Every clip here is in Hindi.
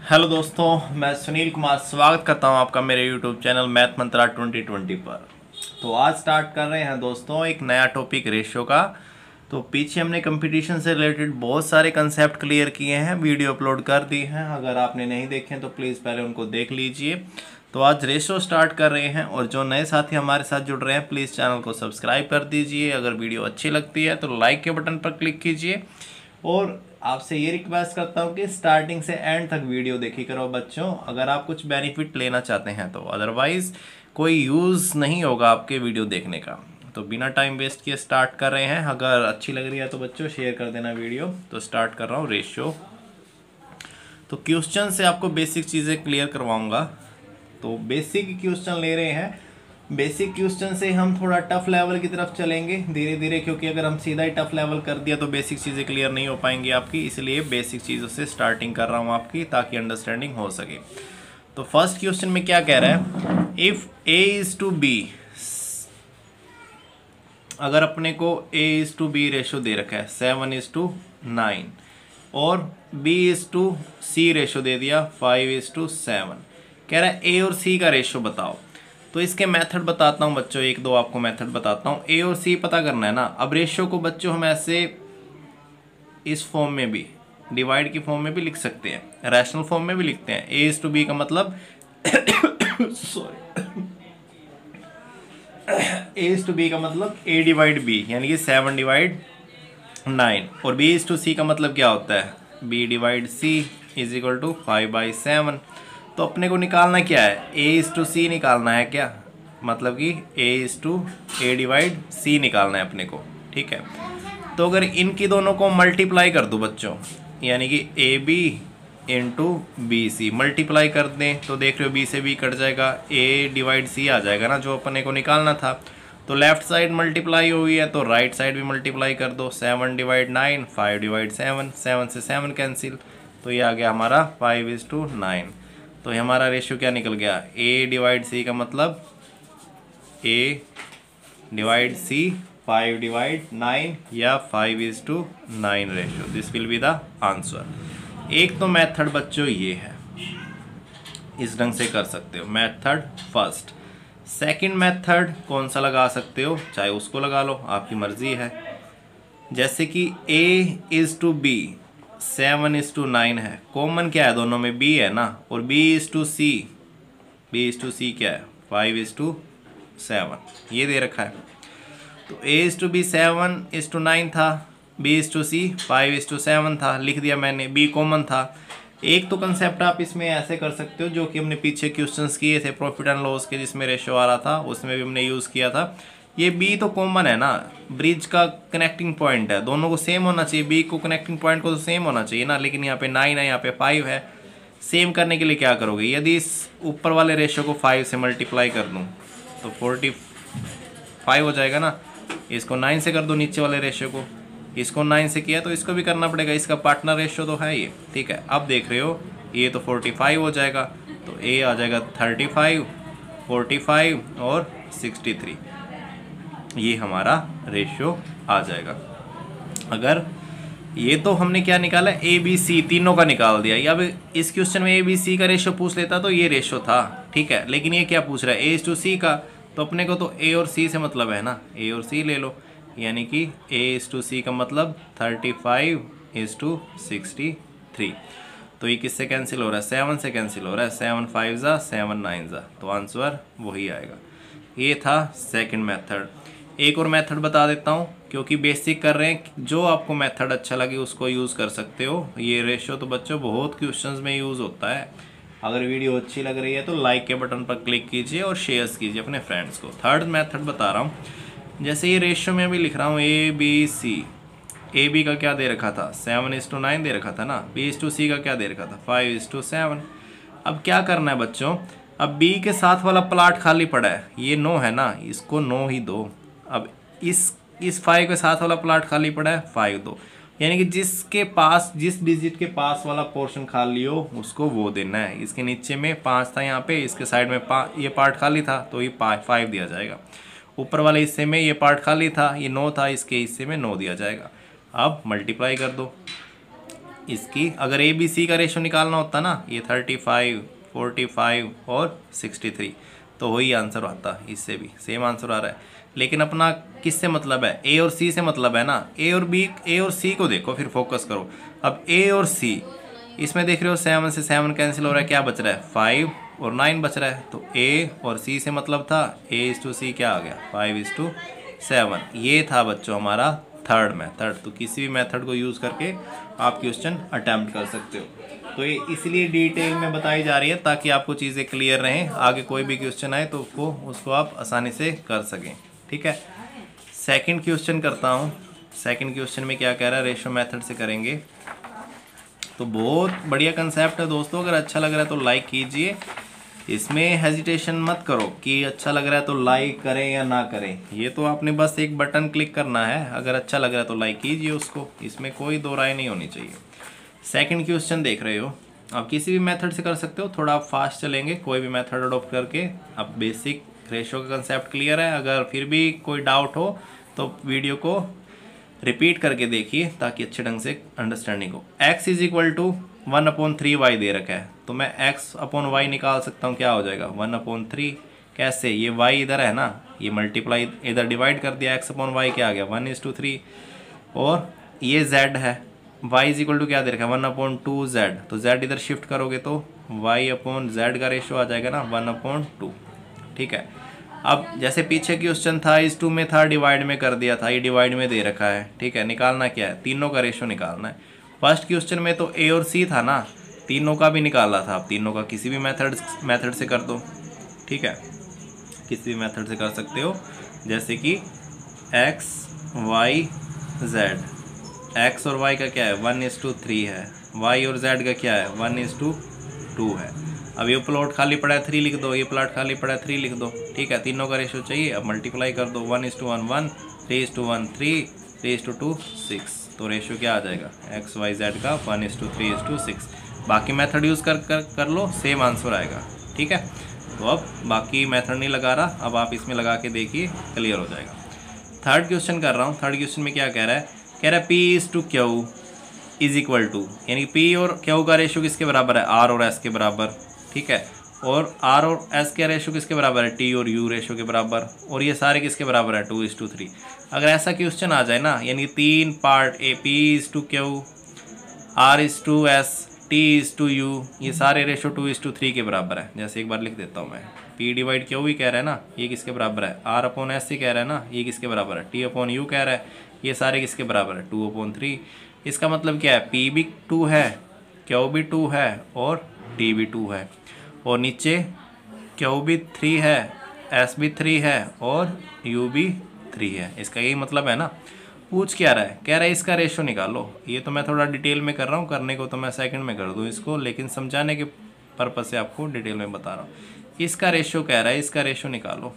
हेलो दोस्तों, मैं सुनील कुमार स्वागत करता हूं आपका मेरे यूट्यूब चैनल मैथ मंत्रा 2020 पर। तो आज स्टार्ट कर रहे हैं दोस्तों एक नया टॉपिक रेशियो का। तो पीछे हमने कंपटीशन से रिलेटेड बहुत सारे कंसेप्ट क्लियर किए हैं, वीडियो अपलोड कर दी हैं। अगर आपने नहीं देखे तो प्लीज़ पहले उनको देख लीजिए। तो आज रेशियो स्टार्ट कर रहे हैं और जो नए साथी हमारे साथ जुड़ रहे हैं प्लीज़ चैनल को सब्सक्राइब कर दीजिए। अगर वीडियो अच्छी लगती है तो लाइक के बटन पर क्लिक कीजिए और आपसे ये रिक्वेस्ट करता हूँ कि स्टार्टिंग से एंड तक वीडियो देखी करो बच्चों, अगर आप कुछ बेनिफिट लेना चाहते हैं तो। अदरवाइज कोई यूज़ नहीं होगा आपके वीडियो देखने का। तो बिना टाइम वेस्ट किए स्टार्ट कर रहे हैं। अगर अच्छी लग रही है तो बच्चों शेयर कर देना वीडियो। तो स्टार्ट कर रहा हूँ रेशियो। तो क्वेश्चन से आपको बेसिक चीज़ें क्लियर करवाऊँगा। तो बेसिक क्वेश्चन ले रहे हैं। बेसिक क्वेश्चन से हम थोड़ा टफ लेवल की तरफ चलेंगे धीरे धीरे, क्योंकि अगर हम सीधा ही टफ लेवल कर दिया तो बेसिक चीज़ें क्लियर नहीं हो पाएंगी आपकी। इसलिए बेसिक चीज़ों से स्टार्टिंग कर रहा हूँ आपकी, ताकि अंडरस्टैंडिंग हो सके। तो फर्स्ट क्वेश्चन में क्या कह रहा है, if a is to b, अगर अपने को a is to b ratio दे रखा है 7:9 और b is to c ratio दे दिया 5:7, कह रहा है a और c का रेशो बताओ। तो इसके मेथड बताता हूँ बच्चों, एक दो आपको मेथड बताता हूँ। ए और सी पता करना है ना। अब रेशियो को बच्चों हम ऐसे इस फॉर्म में भी, डिवाइड की फॉर्म में भी लिख सकते हैं, रैशनल फॉर्म में भी लिखते हैं। ए इज टू बी का मतलब sorry, A is to B का मतलब ए डिवाइड बी, यानी कि 7/9। और बी इज टू सी का मतलब क्या होता है, B divide C is equal to 5/7। तो अपने को निकालना क्या है, ए इज टू सी निकालना है क्या, मतलब कि ए इज टू ए डिवाइड सी निकालना है अपने को। ठीक है, तो अगर इनकी दोनों को मल्टीप्लाई कर दूं बच्चों, यानी कि A B into B C multiply कर दें, तो देख रहे हो बी से बी कट जाएगा, ए डिवाइड सी आ जाएगा ना जो अपने को निकालना था। तो लेफ्ट साइड मल्टीप्लाई हुई है तो राइट साइड भी मल्टीप्लाई कर दो। 7/9 5/7, 7 से 7 कैंसिल, तो ये आ गया हमारा 5:9। तो ये हमारा रेशियो क्या निकल गया, a डिवाइड सी का मतलब a डिवाइड सी 5/9 या 5:9 ratio. This will be the answer. एक तो मेथड बच्चों ये है, इस ढंग से कर सकते हो मेथड फर्स्ट। सेकंड मेथड कौन सा लगा सकते हो, चाहे उसको लगा लो, आपकी मर्जी है। जैसे कि a इज टू बी 7:9 है, कॉमन क्या है दोनों में, b है ना, और b इज टू सी क्या है 5:7, ये दे रखा है। तो a इज टू बी 7:9 था, b इज टू सी 5:7 था, लिख दिया मैंने, b कॉमन था। एक तो कंसेप्ट आप इसमें ऐसे कर सकते हो जो कि हमने पीछे क्वेश्चंस किए थे प्रॉफिट एंड लॉस के, जिसमें रेशियो आ रहा था, उसमें भी हमने यूज़ किया था। ये बी तो कॉमन है ना, ब्रिज का कनेक्टिंग पॉइंट है, दोनों को सेम होना चाहिए, बी को कनेक्टिंग पॉइंट को तो सेम होना चाहिए ना। लेकिन यहाँ पे 9 है, यहाँ पे 5 है। सेम करने के लिए क्या करोगे, यदि इस ऊपर वाले रेशियो को 5 से मल्टीप्लाई कर दूँ तो 45 हो जाएगा ना। इसको 9 से कर दो नीचे वाले रेशियो को, इसको 9 से किया तो इसको भी करना पड़ेगा, इसका पार्टनर रेशियो तो है ये। ठीक है, अब देख रहे हो ये तो 45 हो जाएगा, तो ए आ जाएगा 35, 45 और 63, ये हमारा रेशियो आ जाएगा। अगर ये तो हमने क्या निकाला, ए बी सी तीनों का निकाल दिया। अब इस क्वेश्चन में ए बी सी का रेशियो पूछ लेता तो ये रेशियो था, ठीक है। लेकिन ये क्या पूछ रहा है, ए इज टू सी का, तो अपने को तो ए और सी से मतलब है ना, ए और सी ले लो, यानी कि ए इज टू सी का मतलब 35:63। तो ये किससे कैंसिल हो रहा है, 7 से कैंसिल हो रहा है, 7 5 जा 7 9 जा, तो आंसर वही आएगा। ये था सेकंड मेथड। एक और मेथड बता देता हूँ, क्योंकि बेसिक कर रहे हैं, जो आपको मेथड अच्छा लगे उसको यूज़ कर सकते हो। ये रेशियो तो बच्चों बहुत क्वेश्चंस में यूज़ होता है। अगर वीडियो अच्छी लग रही है तो लाइक के बटन पर क्लिक कीजिए और शेयर्स कीजिए अपने फ्रेंड्स को। थर्ड मेथड बता रहा हूँ, जैसे ये रेशियो में भी लिख रहा हूँ A B C, A B का क्या दे रखा था 7:9 दे रखा था ना, बी इज टू सी का क्या दे रखा था 5:7। अब क्या करना है बच्चों, अब बी के साथ वाला प्लाट खाली पड़ा है, ये 9 है ना, इसको 9 ही दो। अब इस 5 के साथ वाला प्लाट खाली पड़ा है, 5 दो, यानी कि जिसके पास, जिस डिजिट के पास वाला पोर्शन खाली हो उसको वो देना है। इसके नीचे में 5 था, यहाँ पे इसके साइड में ये पार्ट खाली था तो ये 5 दिया जाएगा। ऊपर वाले हिस्से में ये पार्ट खाली था, ये 9 था, इसके हिस्से में 9 दिया जाएगा। अब मल्टीप्लाई कर दो, इसकी अगर ए बी सी का रेशो निकालना होता ना, ये 35, 45 और 63, तो वही आंसर आता। इससे भी सेम आंसर आ रहा है, लेकिन अपना किससे मतलब है, ए और सी से मतलब है ना। ए और बी, ए और सी को देखो, फिर फोकस करो। अब ए और सी, इसमें देख रहे हो 7 से 7 कैंसिल हो रहा है, क्या बच रहा है 5 और 9 बच रहा है। तो ए और सी से मतलब था A/C क्या आ गया 5:7। ये था बच्चों हमारा थर्ड मेथड। तो किसी भी मेथड को यूज़ करके आप क्वेश्चन अटैम्प्ट कर सकते हो। तो ये इसलिए डिटेल में बताई जा रही है ताकि आपको चीज़ें क्लियर रहें, आगे कोई भी क्वेश्चन आए तो उसको आप आसानी से कर सकें। ठीक है, सेकंड क्वेश्चन करता हूँ। सेकंड क्वेश्चन में क्या कह रहा है, रेशो मेथड से करेंगे। तो बहुत बढ़िया कंसेप्ट है दोस्तों, अगर अच्छा लग रहा है तो लाइक कीजिए, इसमें हेजिटेशन मत करो कि अच्छा लग रहा है तो लाइक करें या ना करें। ये तो आपने बस एक बटन क्लिक करना है, अगर अच्छा लग रहा है तो लाइक कीजिए उसको, इसमें कोई दो राय नहीं होनी चाहिए। सेकंड क्वेश्चन देख रहे हो, आप किसी भी मेथड से कर सकते हो, थोड़ा आप फास्ट चलेंगे कोई भी मेथड अडोप्ट करके। अब बेसिक रेशो का कंसेप्ट क्लियर है, अगर फिर भी कोई डाउट हो तो वीडियो को रिपीट करके देखिए ताकि अच्छे ढंग से अंडरस्टैंडिंग हो। x is equal to 1/3y दे रखा है, तो मैं x/y निकाल सकता हूँ, क्या हो जाएगा 1/3। कैसे, ये y इधर है ना, ये मल्टीप्लाई इधर डिवाइड कर दिया, x/y क्या आ गया 1:3। और ये z है, y इज इक्वल टू क्या दे रखा है 1/2z, तो z इधर शिफ्ट करोगे तो y/z का रेशो आ जाएगा ना 1/2। ठीक है, अब जैसे पीछे क्वेश्चन था इस 2 में था, डिवाइड में कर दिया था, ये डिवाइड में दे रखा है। ठीक है, निकालना क्या है, तीनों का रेशो निकालना है। फर्स्ट क्वेश्चन में तो ए और सी था ना, तीनों का भी निकाला था, आप तीनों का किसी भी मेथड से कर दो। ठीक है, किसी भी मेथड से कर सकते हो, जैसे कि x y z, x और y का क्या है 1:3 है, y और z का क्या है 1:2 है। अब ये प्लॉट खाली पड़ा है 3 लिख दो, ये प्लॉट खाली पड़ा है 3 लिख दो। ठीक है, तीनों का रेशो चाहिए, अब मल्टीप्लाई कर दो 1:1 1, 3:1 3, 3:2 6। तो रेशो क्या आ जाएगा x y z का 1:3:6। बाकी मेथड यूज़ कर लो, सेम आंसर आएगा। ठीक है, तो अब बाकी मेथड नहीं लगा रहा, अब आप इसमें लगा के देखिए, क्लियर हो जाएगा। थर्ड क्वेश्चन कर रहा हूँ। थर्ड क्वेश्चन में क्या कह रहा है, कह रहा है P/Q इज इक्वल टू, यानी P और Q का रेशो किसके बराबर है, R और S के बराबर। ठीक है, और R और S का रेशो किसके बराबर है, T और U रेशो के बराबर, और ये सारे किसके बराबर है 2:3। अगर ऐसा क्वेश्चन आ जाए ना, यानी 3 part A, P/Q, R/S, T/U, ये सारे रेशो 2:3 के बराबर है। जैसे एक बार लिख देता हूँ मैं, P/Q ही कह रहा है ना, ये किसके बराबर है, R/S ही कह रहा है ना, ये किसके बराबर है, T/U कह रहा है, ये सारे किसके बराबर है 2/3। इसका मतलब क्या है, P भी 2 है, Q भी 2 है और T भी 2 है, और नीचे Q भी 3 है, S भी 3 है और U भी 3 है। इसका यही मतलब है ना। पूछ क्या रहा है, कह रहा है इसका रेशो निकालो। ये तो मैं थोड़ा डिटेल में कर रहा हूँ, करने को तो मैं सेकंड में कर दूँ इसको, लेकिन समझाने के पर्पज़ से आपको डिटेल में बता रहा हूँ। इसका रेशो कह रहा है, इसका रेशो निकालो,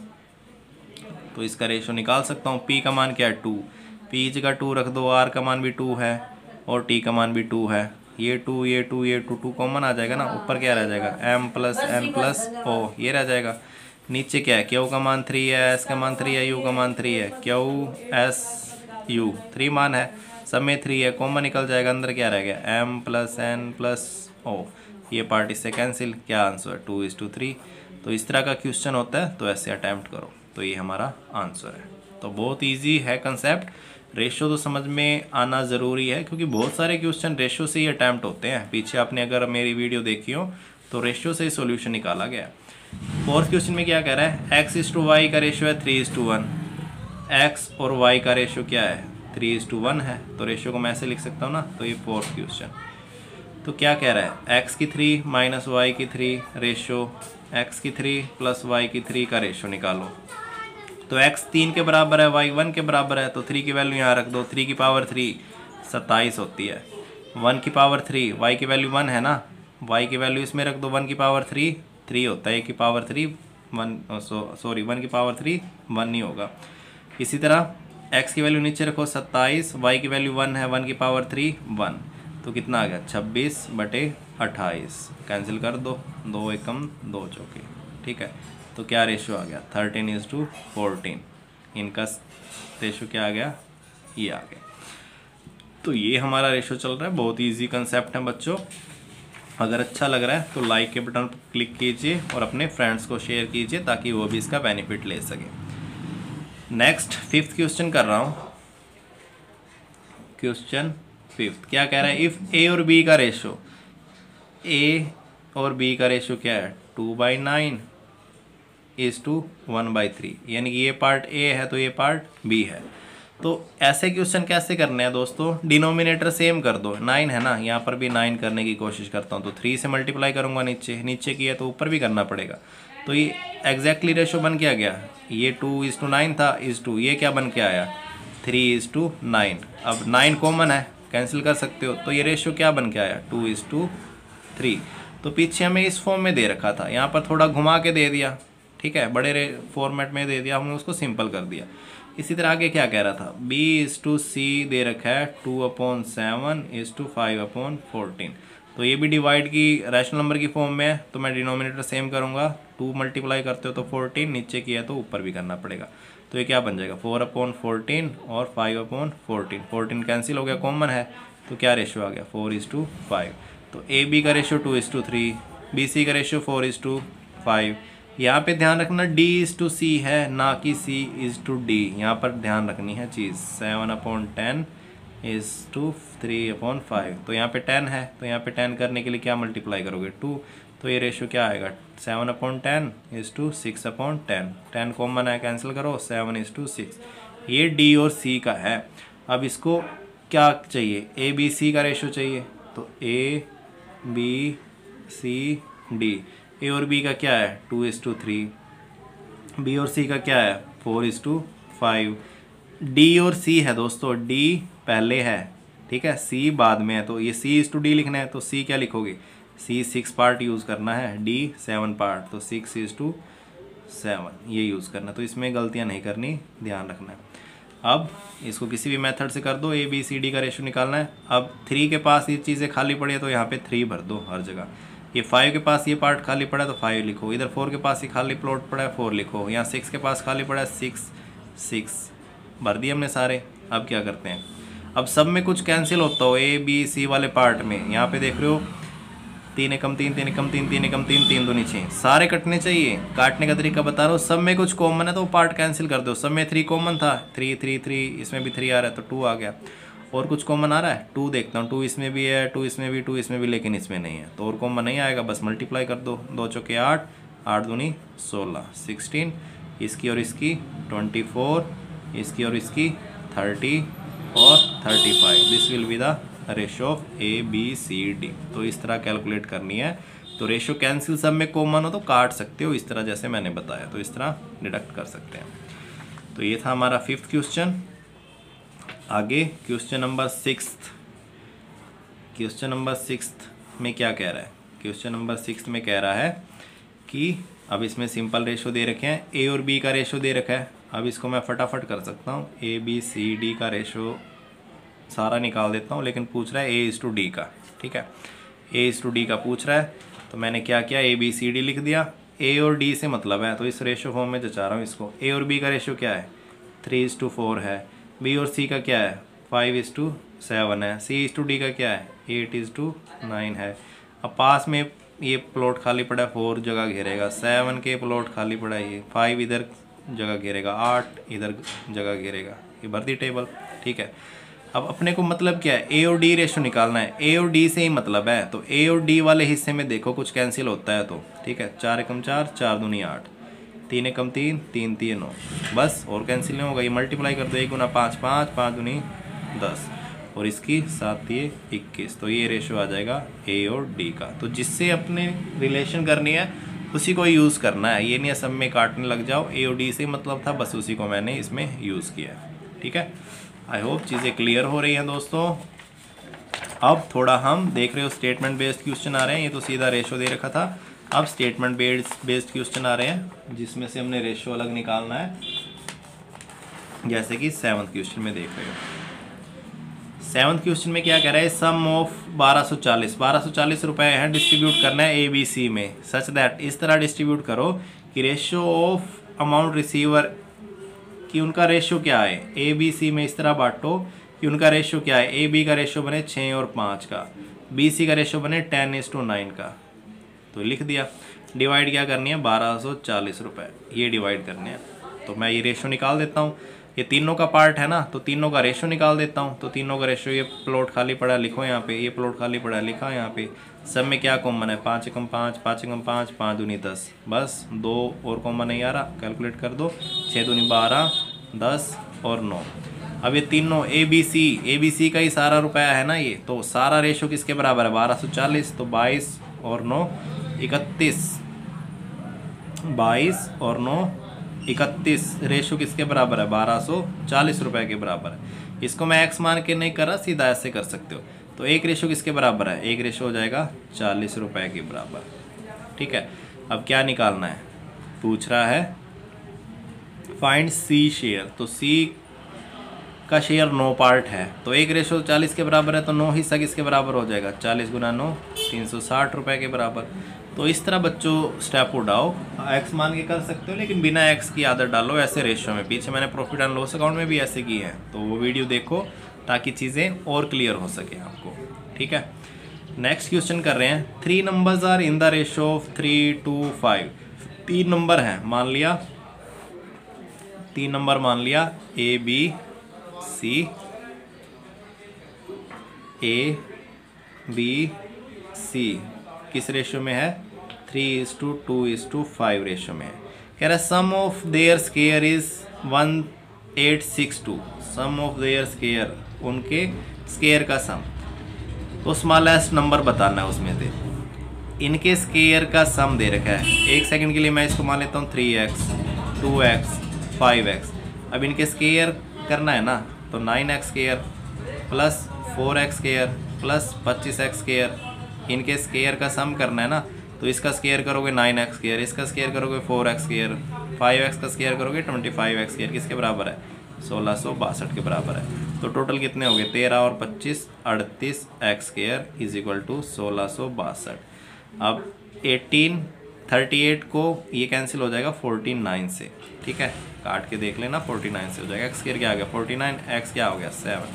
तो इसका रेशो निकाल सकता हूँ। P का मान क्या है 2, P जगह 2 रख दो, R का मान भी 2 है और T का मान भी 2 है। ये 2 ये 2 ये 2 कॉमन आ जाएगा ना, ऊपर क्या रह जाएगा M+N+O, ये रह जाएगा। नीचे क्या है, Q का मान 3 है, S का मान 3 है, U का मान 3 है, Q S U 3 मान है, सब में 3 है, कॉमन निकल जाएगा, अंदर क्या रह गया M+N+O, ये पार्ट इससे कैंसिल, क्या आंसर है 2:3। तो इस तरह का क्वेश्चन होता है, तो ऐसे अटैम्प्ट करो, तो ये हमारा आंसर है। तो बहुत इजी है कंसेप्ट, रेशो तो समझ में आना ज़रूरी है, क्योंकि बहुत सारे क्वेश्चन रेशो से ही अटैम्प्ट होते हैं। पीछे आपने अगर मेरी वीडियो देखी हो तो रेशो से ही सॉल्यूशन निकाला गया। फोर्थ क्वेश्चन में क्या कह रहा है, x/y का रेशो है 3:1, x और y का रेशो क्या है 3:1 है, तो रेशो को मैं ऐसे लिख सकता हूँ ना। तो ये फोर्थ क्वेश्चन, तो क्या कह रहा है, x की 3 माइनस y की 3 रेशो, x की 3 प्लस y की 3 का रेशो निकालो। तो x 3 के बराबर है, y 1 के बराबर है, तो 3 की वैल्यू यहाँ रख दो, 3 की पावर 3 27 होती है, 1 की पावर 3, y की वैल्यू 1 है ना, y की वैल्यू इसमें रख दो, 1 की पावर 3 3 होता है, 1 की पावर 3 1 सॉरी 1 की पावर 3 1 नहीं होगा। इसी तरह x की वैल्यू नीचे रखो 27, y की वैल्यू 1 है, 1 की पावर 3 1, तो कितना आ गया 26/28, कैंसिल कर दो, 2 एकम 2 चौके। ठीक है, तो क्या रेशो आ गया 13:14, इनका रेशो क्या आ गया, ये आ गया। तो ये हमारा रेशो चल रहा है, बहुत इजी कंसेप्ट है बच्चों। अगर अच्छा लग रहा है तो लाइक के बटन पर क्लिक कीजिए और अपने फ्रेंड्स को शेयर कीजिए ताकि वो भी इसका बेनिफिट ले सके। नेक्स्ट 5th क्वेश्चन कर रहा हूँ। क्वेश्चन 5th क्या कह रहा है, इफ़ ए और बी का रेशो, ए और बी का रेशो क्या है 2/9 is to 1/3, यानी कि ये पार्ट ए है तो ये पार्ट बी है। तो ऐसे क्वेश्चन कैसे करने हैं दोस्तों, डिनोमिनेटर सेम कर दो, 9 है ना, यहाँ पर भी 9 करने की कोशिश करता हूँ तो 3 से मल्टीप्लाई करूँगा, नीचे किया तो ऊपर भी करना पड़ेगा। तो ये एग्जैक्टली रेशो बन के आ गया, ये 2:9 था, ये क्या बन के आया 3:9। अब 9 कॉमन है, कैंसिल कर सकते हो, तो ये रेशो क्या बन के आया 2:3। तो पीछे हमें इस फॉर्म में दे रखा था, यहाँ पर थोड़ा घुमा के दे दिया, ठीक है, बड़े फॉर्मेट में दे दिया, हमने उसको सिंपल कर दिया। इसी तरह आगे क्या कह रहा था, B/C दे रखा है 2/7 5/14। तो ये भी डिवाइड की रैशनल नंबर की फॉर्म में है, तो मैं डिनोमिनेटर सेम करूँगा, 2 मल्टीप्लाई करते हो तो 14, नीचे किया तो ऊपर भी करना पड़ेगा। तो ये क्या बन जाएगा 4/14 और 5/14, 14 कैंसिल हो गया, कॉमन है, तो क्या रेशो आ गया 4:5। तो AB का रेशो 2:3, BC का रेशो 4:5। यहाँ पे ध्यान रखना D/C है ना कि C/D, यहाँ पर ध्यान रखनी है चीज़। 7/10 is to 3/5, तो यहाँ पे 10 है, तो यहाँ पे 10 करने के लिए क्या मल्टीप्लाई करोगे 2, तो ये रेशो क्या आएगा 7/10 is to 6/10। 10 कॉमन है, कैंसिल करो, 7:6। ये D और C का है। अब इसको क्या चाहिए, ABC का रेशो चाहिए, तो ABCD। ए और बी का क्या है 2:3, बी और सी का क्या है 4:5। डी और सी है दोस्तों, डी पहले है, ठीक है, सी बाद में है, तो ये C/D लिखना है, तो सी क्या लिखोगे, सी 6 पार्ट यूज़ करना है, डी 7 पार्ट, तो 6:7 ये यूज़ करना। तो इसमें गलतियां नहीं करनी, ध्यान रखना है। अब इसको किसी भी मेथड से कर दो, ABCD का रेशो निकालना है। अब 3 के पास ये चीज़ें खाली पड़ी है तो यहाँ पे 3 भर दो हर जगह। ये 5 के पास ये पार्ट खाली पड़ा है तो 5 लिखो, इधर 4 के पास ये खाली प्लॉट पड़ा है 4 लिखो, यहाँ 6 के पास खाली पड़ा है 6 भर दिए हमने सारे। अब क्या करते हैं, अब सब में कुछ कैंसिल होता हो ABC वाले पार्ट में, यहाँ पे देख रहे हो 3 एकम 3, 3 एकम 3, 3 एकम 3, 3 दूनी 6, सारे कटने चाहिए। काटने का तरीका बता रहा हूँ, सब में कुछ कॉमन है तो पार्ट कैंसिल कर दो। सब में 3 कॉमन था, 3 3 3, इसमें भी 3 आ रहा है तो 2 आ गया। और कुछ कॉमन आ रहा है 2 देखता हूँ, 2 इसमें भी है, 2 इसमें भी, 2 इसमें भी, लेकिन इसमें नहीं है, तो और कॉमन नहीं आएगा, बस मल्टीप्लाई कर दो, 2 चौके 8, 8 दूनी 16, 16, इसकी और इसकी 24, इसकी और इसकी 30 और 35। This will be the ratio of ABCD। तो इस तरह कैलकुलेट करनी है। तो रेशो कैंसिल सब में कॉमन हो तो काट सकते हो इस तरह जैसे मैंने बताया, तो इस तरह डिडक्ट कर सकते हैं। तो ये था हमारा 5th क्वेश्चन। आगे question number 6th। Question number 6th में क्या कह रहा है, क्वेश्चन नंबर 6th में कह रहा है कि अब इसमें सिंपल रेशो दे रखे हैं, A और B का रेशो दे रखा है। अब इसको मैं फटाफट कर सकता हूँ, ABCD का रेशो सारा निकाल देता हूँ, लेकिन पूछ रहा है A/D का, ठीक है, A/D का पूछ रहा है। तो मैंने क्या किया, ABCD लिख दिया, A और D से मतलब है तो इस रेशो फॉर्म में जचा रहा हूँ इसको। A और B का रेशो क्या है 3:4 है, B और C का क्या है 5:7 है, C/D का क्या है 8:9 है। अब पास में ये प्लॉट खाली पड़ा है, 4 जगह घेरेगा, 7 के प्लॉट खाली पड़ा है, ये 5 इधर जगह घेरेगा, 8 इधर जगह घेरेगा, ये भर दी टेबल, ठीक है। अब अपने को मतलब क्या है, A और D रेशो निकालना है, A और D से ही मतलब है, तो A और D वाले हिस्से में देखो कुछ कैंसिल होता है तो, ठीक है, 4 एकम 4, 4 दूनी 8, 3 एकम 3, 3 3 9, बस और कैंसिल नहीं होगा, ये मल्टीप्लाई कर दो, 1 गुना 5 5, 5 दूनी 10, और इसकी 7 ये 21। तो ये रेशो आ जाएगा A और D का। तो जिससे अपने रिलेशन करनी है उसी को यूज़ करना है, ये नहीं सब में काटने लग जाओ। A और D से मतलब था, बस उसी को मैंने इसमें यूज़ किया है, ठीक है। आई होप चीज़ें क्लियर हो रही हैं दोस्तों। अब थोड़ा हम देख रहे हो स्टेटमेंट बेस्ड क्वेश्चन आ रहे हैं, ये तो सीधा रेशो दे रखा था। अब स्टेटमेंट बेस्ड क्वेश्चन आ रहे हैं जिसमें से हमने रेशो अलग निकालना है, जैसे कि 7th क्वेश्चन में देख रहे हो। 7th क्वेश्चन में क्या कह रहा है, सम ऑफ 1240 रुपए है, डिस्ट्रीब्यूट करना है ABC में, सच दैट इस तरह डिस्ट्रीब्यूट करो कि रेशो ऑफ अमाउंट रिसीवर कि उनका रेशो क्या है, ABC में इस तरह बांटो कि कि उनका रेशियो क्या है, ए बी का रेशियो बने 6 और 5 का, बी सी का रेशियो बने 10:9 का। तो लिख दिया। डिवाइड क्या करनी है, 1240 रुपये, ये डिवाइड करने हैं। तो मैं ये रेशियो निकाल देता हूँ, ये तीनों का पार्ट है ना, तो तीनों का रेशियो निकाल देता हूँ। तो तीनों का रेशियो, ये प्लॉट खाली पड़ा लिखो यहाँ पे, ये प्लॉट खाली पड़ा लिखा यहाँ पे। सब में क्या कॉमन है, 5 एकम 5, 5 एकम 5, 5 दूनी 10, बस 2 और कॉमन नहीं आ रहा, कैलकुलेट कर दो, 6 दूनी 12, 10 और 9। अब ये तीनों ए बी सी का ही सारा रुपया है ना ये, तो सारा रेशियो किसके बराबर है, 1240। तो 22 और 9 31, 22 और 9 31, रेशियो किसके बराबर है, 1240 रुपये के बराबर है। इसको मैं एक्स मान के नहीं कर रहा, सीधा ऐसे कर सकते हो। तो एक रेशियो किसके बराबर है, एक रेशियो हो जाएगा 40 रुपये के बराबर। ठीक है, अब क्या निकालना है, पूछ रहा है फाइंड सी शेयर। तो सी का शेयर 9 पार्ट है, तो एक रेशियो 40 के बराबर है, तो 9 हिस्सा किसके बराबर हो जाएगा, 40 गुना 9 360 रुपये के बराबर। तो इस तरह बच्चों स्टेप उठाओ, एक्स मान के कर सकते हो, लेकिन बिना एक्स की आदत डालो ऐसे रेशियो में। पीछे मैंने प्रॉफिट एंड लॉस अकाउंट में भी ऐसे किए हैं, तो वो वीडियो देखो ताकि चीज़ें और क्लियर हो सके आपको। ठीक है, नेक्स्ट क्वेश्चन कर रहे हैं। 3 numbers are in the ratio of 3 to 5। 3 number हैं, मान लिया 3 नंबर मान लिया, A B C, A B C किस रेशियो में है, 3:2:5 रेशियो में है। कह रहा है sum of their square is 1862। Sum of their square, उनके स्केयर का सम, तो स्मॉलेस्ट नंबर बताना है उसमें से। इनके स्केयर का सम दे रखा है, एक सेकंड के लिए मैं इसको मान लेता हूँ 3x 2x 5x। अब इनके स्केयर करना है ना, तो 9x square plus 4x square plus 25x square, इनके स्केयर का सम करना है ना। तो इसका स्केयर करोगे 9x स्केयर, इसका स्केयर करोगे 4x स्केयर, 5x का स्केयर करोगे 25x स्केयर, किसके बराबर है, 1662 के बराबर है। तो टोटल कितने हो गए, 13 और 25 38 x square is equal to 1662। अब 1838 को ये कैंसिल हो जाएगा 49 से। ठीक है, काट के देख लेना, 49 से हो जाएगा। एक्स स्केयर क्या आ गया 49, एक्स क्या हो गया 7,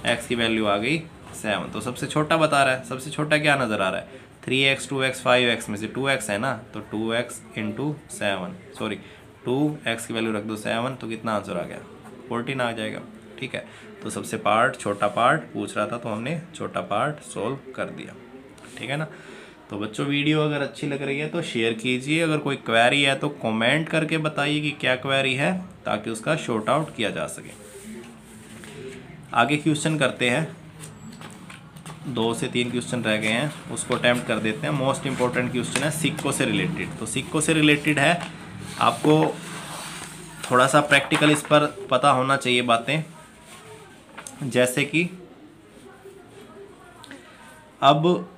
एक्स की वैल्यू आ गई 7। तो सबसे छोटा बता रहा है, सबसे छोटा क्या नज़र आ रहा है, 3x 2x 5x में से 2x है ना, तो 2x इंटू 7, सॉरी 2x की वैल्यू रख दो 7, तो कितना आंसर आ गया 14 आ जाएगा। ठीक है, तो सबसे पार्ट छोटा पार्ट पूछ रहा था, तो हमने छोटा पार्ट सोल्व कर दिया। ठीक है ना। तो बच्चों वीडियो अगर अच्छी लग रही है तो शेयर कीजिए, अगर कोई क्वेरी है तो कमेंट करके बताइए कि क्या क्वेरी है, ताकि उसका शॉर्ट आउट किया जा सके। आगे क्वेश्चन करते हैं, 2 से 3 क्वेश्चन रह गए हैं, उसको अटेम्प्ट कर देते हैं। मोस्ट इंपॉर्टेंट क्वेश्चन है सिक्कों से रिलेटेड। तो सिक्कों से रिलेटेड है, आपको थोड़ा सा प्रैक्टिकल इस पर पता होना चाहिए बातें, जैसे कि अब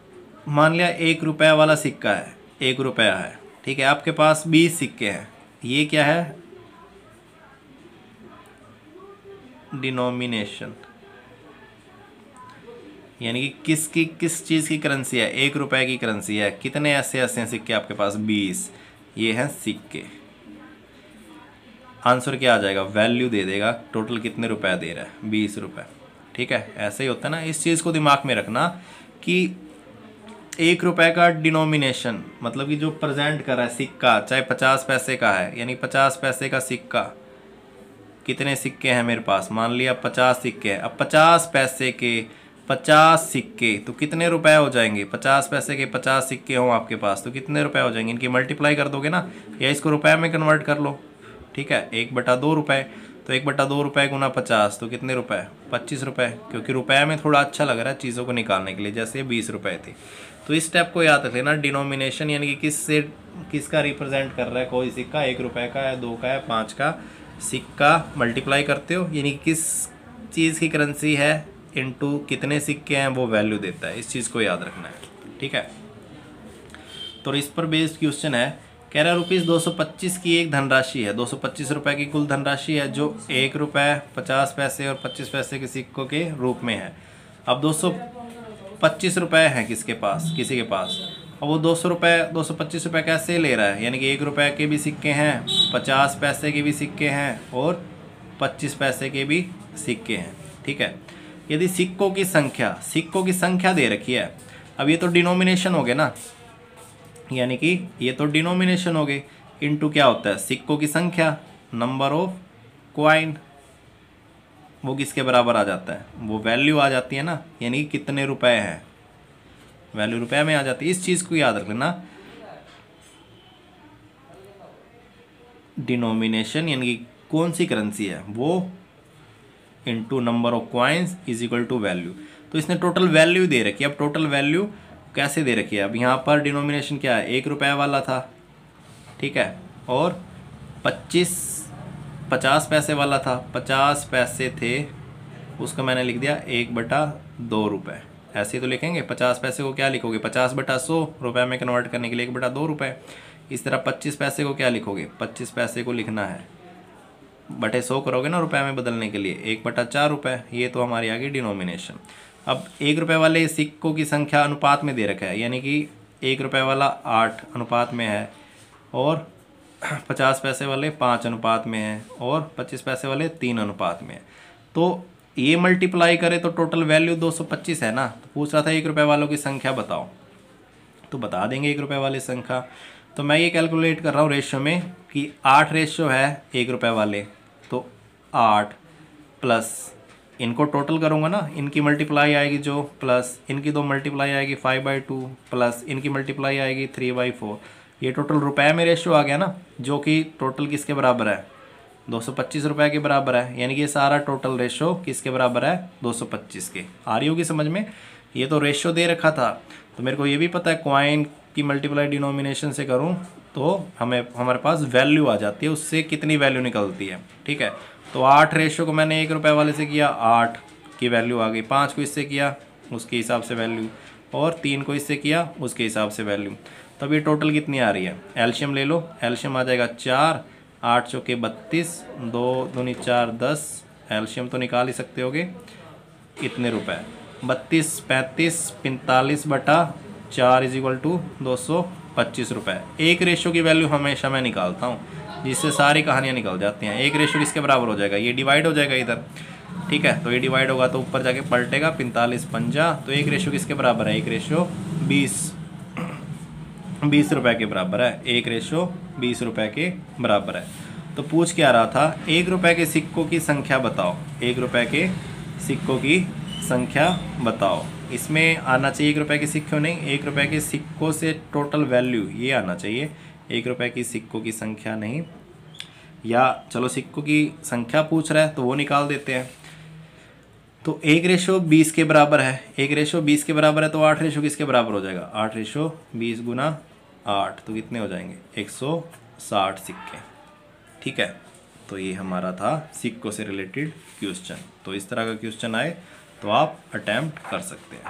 मान लिया 1 रुपया वाला सिक्का है, 1 रुपया है, ठीक है, आपके पास 20 सिक्के हैं। ये क्या है, डिनोमिनेशन, यानी कि किस चीज़ की करेंसी है, 1 रुपये की करेंसी है। कितने ऐसे हैं सिक्के आपके पास, 20, ये हैं सिक्के। आंसर क्या आ जाएगा, वैल्यू दे देगा, टोटल कितने रुपए दे रहा है, 20 रुपये। ठीक है, ऐसे ही होता है ना। इस चीज़ को दिमाग में रखना कि 1 रुपये का डिनोमिनेशन मतलब कि जो प्रेजेंट कर रहा है सिक्का, चाहे 50 पैसे का है, यानी 50 पैसे का सिक्का, कितने सिक्के हैं मेरे पास, मान लिया 50 सिक्के हैं। अब 50 पैसे के 50 सिक्के तो कितने रुपए हो जाएंगे, 50 पैसे के 50 सिक्के हों आपके पास तो कितने रुपए हो जाएंगे, इनकी मल्टीप्लाई कर दोगे ना, या इसको रुपए में कन्वर्ट कर लो। ठीक है, 1/2 रुपये, तो 1/2 रुपये गुना 50 तो कितने रुपए, 25 रुपये, क्योंकि रुपए में थोड़ा अच्छा लग रहा है चीज़ों को निकालने के लिए, जैसे 20 रुपये थे। तो इस स्टेप को याद रख लेना, डिनोमिनेशन यानी कि किसका रिप्रेजेंट कर रहा है कोई सिक्का, 1 रुपये का है, 2 का है, 5 का सिक्का, मल्टीप्लाई करते हो यानी कि किस चीज़ की करेंसी है इनटू कितने सिक्के हैं, वो वैल्यू देता है। इस चीज़ को याद रखना है। ठीक है, तो इस पर बेस्ड क्वेश्चन है, कह रहा है ₹225 की एक धनराशि है, 225 रुपये की कुल धनराशि है, जो 1 रुपये 50 पैसे और 25 पैसे के सिक्कों के रूप में है। अब 225 रुपये हैं किसके पास, किसी के पास, और वो 225 रुपये कैसे ले रहा है, यानी कि 1 रुपये के भी सिक्के हैं, 50 पैसे के भी सिक्के हैं और 25 पैसे के भी सिक्के हैं। ठीक है, यदि सिक्कों की संख्या दे रखी है, अब ये तो डिनोमिनेशन हो गए ना, यानी कि ये तो डिनोमिनेशन हो गए, इनटू क्या होता है सिक्कों की संख्या, नंबर ऑफ क्वाइन, वो किसके बराबर आ जाता है, वो वैल्यू आ जाती है ना, यानी कि कितने रुपए हैं, वैल्यू रुपए में आ जाती है। इस चीज़ को याद रख लेना, डिनोमिनेशन यानी कि कौन सी करेंसी है वो, into number of coins is equal to value. तो इसने टोटल वैल्यू दे रखी है। अब टोटल वैल्यू कैसे दे रखी है, अब यहाँ पर डिनोमिनेशन क्या है, 1 रुपये वाला था, ठीक है, और 50 पैसे वाला था, 50 पैसे थे, उसको मैंने लिख दिया 1/2 रुपये। ऐसे ही तो लिखेंगे, 50 पैसे को क्या लिखोगे, 50/100 रुपये में कन्वर्ट करने के लिए 1/2 रुपये। इस तरह 25 पैसे को क्या लिखोगे, 25 पैसे को लिखना है बटे 100 करोगे ना रुपए में बदलने के लिए, 1/4 रुपये। ये तो हमारी आ गई डिनोमिनेशन। अब 1 रुपये वाले सिक्कों की संख्या अनुपात में दे रखा है, यानी कि 1 रुपये वाला 8 अनुपात में है, और 50 पैसे वाले 5 अनुपात में है, और 25 पैसे वाले 3 अनुपात में है। तो ये मल्टीप्लाई करें तो टोटल वैल्यू 225 है ना। तो पूछ रहा था 1 रुपये वालों की संख्या बताओ, तो बता देंगे 1 रुपये वाली संख्या। तो मैं ये कैलकुलेट कर रहा हूँ रेशियो में कि 8 रेशियो है 1 रुपये वाले, तो 8 प्लस इनको टोटल करूँगा ना, इनकी मल्टीप्लाई आएगी जो, प्लस इनकी 2 मल्टीप्लाई आएगी 5/2, प्लस इनकी मल्टीप्लाई आएगी 3/4। ये टोटल रुपए में रेशियो आ गया ना, जो कि टोटल किसके बराबर है, 225 रुपये के बराबर है। यानी कि ये सारा टोटल रेशियो किसके बराबर है, 225 के। आ रही होगी समझ में। ये तो रेशियो दे रखा था, तो मेरे को ये भी पता है क्वाइन की मल्टीप्लाई डिनोमिनेशन से करूं तो हमारे पास वैल्यू आ जाती है, उससे कितनी वैल्यू निकलती है, ठीक है। तो 8 रेशियो को मैंने 1 रुपये वाले से किया, 8 की वैल्यू आ गई, 5 को इससे किया उसके हिसाब से वैल्यू, और 3 को इससे किया उसके हिसाब से वैल्यू। तब ये टोटल कितनी आ रही है, एल्शियम ले लो, एल्शियम आ जाएगा 4, 8 चौके 32, 2 दूनी 4 10, एल्शियम तो निकाल ही सकते होगे, इतने रुपए 32 35 45/4 इज इक्वल टू 225 रुपये। एक रेशो की वैल्यू हमेशा मैं निकालता हूँ, जिससे सारी कहानियाँ निकल जाती हैं। एक रेशो किसके बराबर हो जाएगा, ये डिवाइड हो जाएगा इधर, ठीक है। तो ये डिवाइड होगा तो ऊपर जाके पलटेगा 45 50, तो एक रेशो किसके बराबर है, एक रेशो 20 रुपये के बराबर है, एक रेशो 20 रुपये के बराबर है। तो पूछ क्या रहा था, 1 रुपये के सिक्कों की संख्या बताओ, 1 रुपये के सिक्कों की संख्या बताओ। इसमें आना चाहिए 1 रुपये के सिक्कों नहीं, 1 रुपये के सिक्कों से टोटल वैल्यू ये आना चाहिए, 1 रुपये की सिक्कों की संख्या नहीं। या चलो सिक्कों की संख्या पूछ रहा है तो वो निकाल देते हैं। तो 1 रेशो 20 के बराबर है, 1 रेशो 20 के बराबर है, तो 8 रेशो किसके बराबर हो जाएगा, 8 रेशो 20 गुना 8, तो कितने हो जाएंगे 160 सिक्के, ठीक है। तो ये हमारा था सिक्कों से रिलेटेड क्वेश्चन। तो इस तरह का क्वेश्चन आए तो आप अटेम्प्ट कर सकते हैं।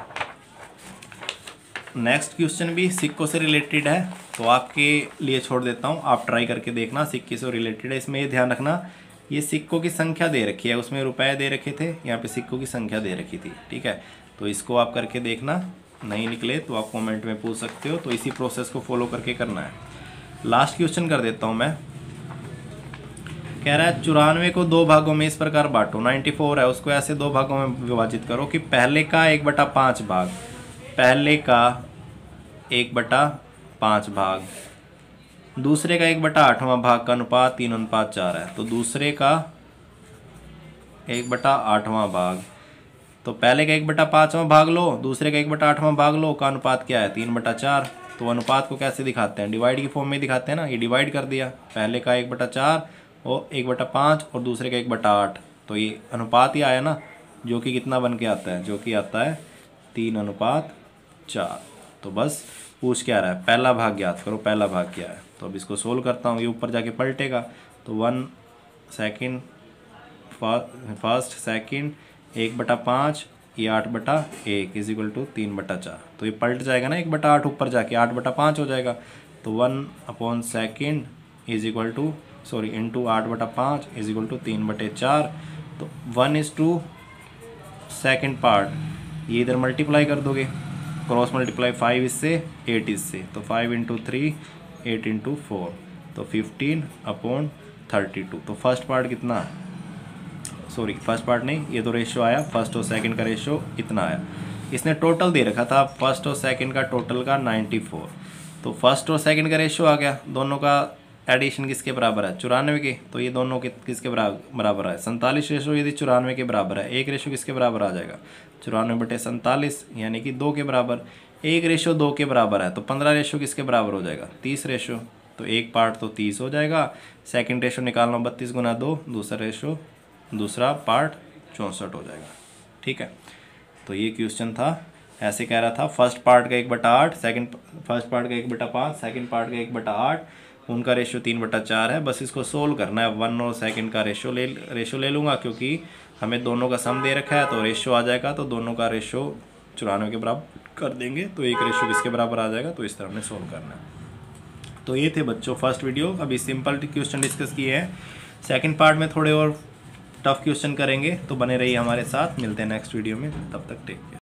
नेक्स्ट क्वेश्चन भी सिक्कों से रिलेटेड है, तो आपके लिए छोड़ देता हूँ, आप ट्राई करके देखना, सिक्के से रिलेटेड है। इसमें ये ध्यान रखना, ये सिक्कों की संख्या दे रखी है, उसमें रुपए दे रखे थे, यहाँ पे सिक्कों की संख्या दे रखी थी, ठीक है। तो इसको आप करके देखना, नहीं निकले तो आप कमेंट में पूछ सकते हो। तो इसी प्रोसेस को फॉलो करके करना है। लास्ट क्वेश्चन कर देता हूँ मैं। कह रहा है 94 को 2 भागों में इस प्रकार बांटो, 94 है उसको ऐसे 2 भागों में विभाजित करो कि पहले का 1/5 भाग, पहले का 1/5 भाग, दूसरे का 1/8वां भाग का अनुपात 3:4 है। तो दूसरे का 1/8वां भाग, तो पहले का 1/5वां भाग लो, दूसरे का 1/8वां भाग लो, का अनुपात क्या है 3/4। तो अनुपात को कैसे दिखाते हैं, डिवाइड की फॉर्म में दिखाते हैं ना। ये डिवाइड कर दिया, पहले का 1/4 और 1/5 और दूसरे का 1/8, तो ये अनुपात ही आया ना, जो कि कितना बन के आता है, जो कि आता है 3:4। तो बस पूछ क्या रहा है, पहला भाग ज्ञात करो, पहला भाग क्या है। तो अब इसको सोल्व करता हूँ, ये ऊपर जाके पलटेगा, तो 1 सेकेंड फर्स्ट सेकेंड 1/5, ये 8/1 इज इक्वल टू 3/4। तो ये पलट जाएगा ना 1/8 ऊपर जाके 8/5 हो जाएगा। तो 1 second is equal to into 8/5 is equal to 3/4। तो 1 सेकेंड पार्ट, ये इधर मल्टीप्लाई कर दोगे, क्रॉस मल्टीप्लाई 5 इससे 8 इससे, तो 5 × 3 8 × 4, तो 15/32। तो फर्स्ट पार्ट कितना सॉरी फर्स्ट पार्ट नहीं, ये तो रेशो आया, फर्स्ट और सेकंड का रेशो इतना आया। इसने टोटल दे रखा था फर्स्ट और सेकंड का टोटल का 94, तो फर्स्ट और सेकंड का रेशो आ गया, दोनों का एडिशन किसके बराबर है 94 के, तो ये दोनों के किसके बराबर है 47 रेशो यदि 94 के बराबर है, एक रेशो किसके बराबर आ जाएगा 94/47 यानी कि 2 के बराबर, एक रेशो 2 के बराबर है तो 15 रेशो किसके बराबर हो जाएगा 30 रेशो, तो एक पार्ट तो 30 हो जाएगा, सेकंड रेशो निकालना 32 गुना 2, दूसरा पार्ट 64 हो जाएगा। ठीक है, तो ये क्वेश्चन था, ऐसे कह रहा था फर्स्ट पार्ट का 1/8, फर्स्ट पार्ट का 1/5, सेकंड पार्ट का 1/8, उनका रेशो 3/4 है। बस इसको सोल्व करना है, 1 और सेकंड का रेशो ले लूँगा क्योंकि हमें दोनों का सम दे रखा है, तो रेशो आ जाएगा, तो दोनों का रेशो 94 के बराबर कर देंगे, तो एक रेशो किसके बराबर आ जाएगा, तो इस तरह हमने सोल्व करना है। तो ये थे बच्चों फर्स्ट वीडियो, अभी सिंपल क्वेश्चन डिस्कस किए हैं, सेकंड पार्ट में थोड़े और टफ क्वेश्चन करेंगे, तो बने रहिए हमारे साथ, मिलते हैं नेक्स्ट वीडियो में, तब तक टेक केयर।